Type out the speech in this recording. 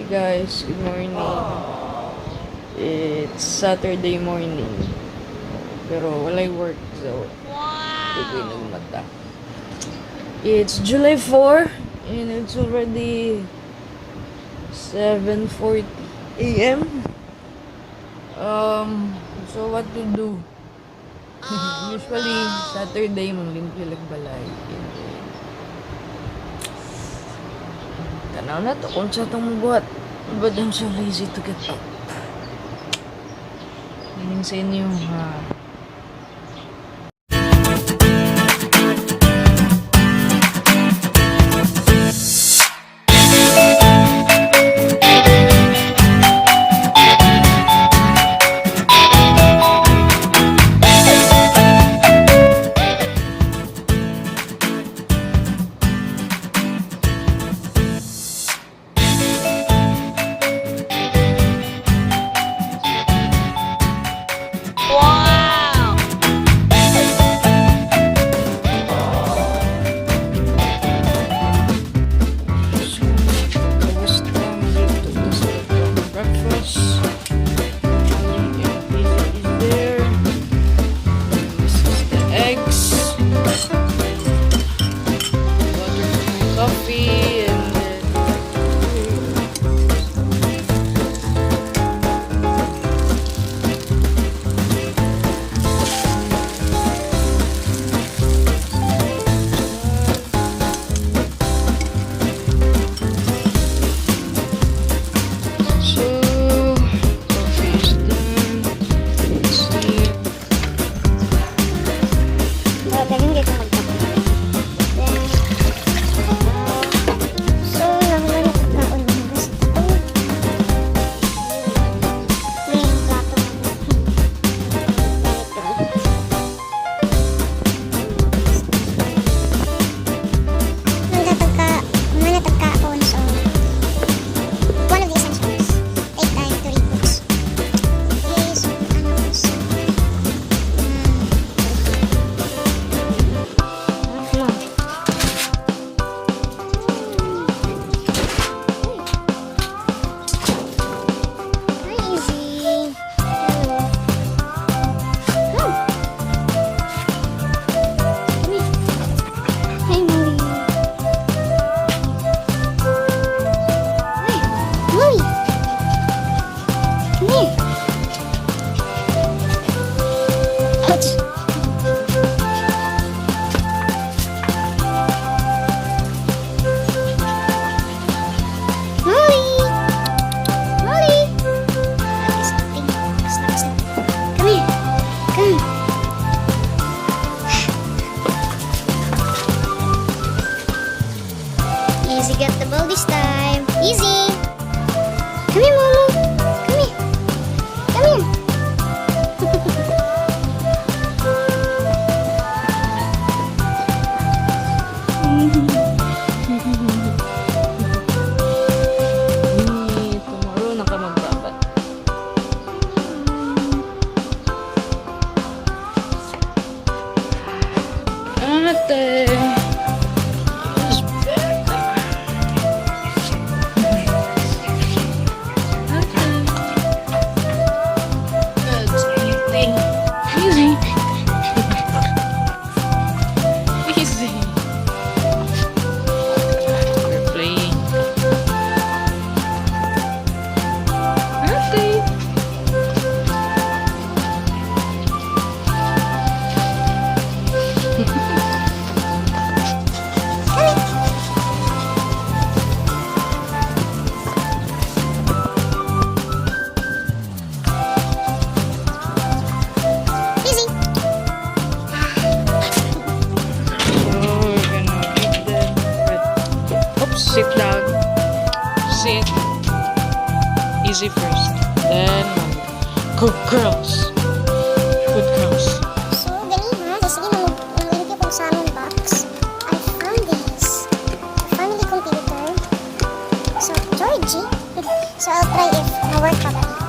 Guys, good morning. It's Saturday morning. Pero walay work, so tukoy nagmata. It's July 4 and it's already 7:40 a.m. So what to do? Usually Saturday manglimpyo lag balay. Tanaw na to kung sa itong buhat. But I'm so lazy to get up. Meaning sa inyo, ha? Izzy got the ball this time. Izzy! Come here, Momo. Come here. Come here. Tomorrow na ka magbabat. Ate! Sit down. Sit. Easy first. Then, good girls. Good girls. So, ganun ha. Sige, mag-link yung salon box. I found this. Family computer. So, Georgy. So, I'll try if na-work pa ba.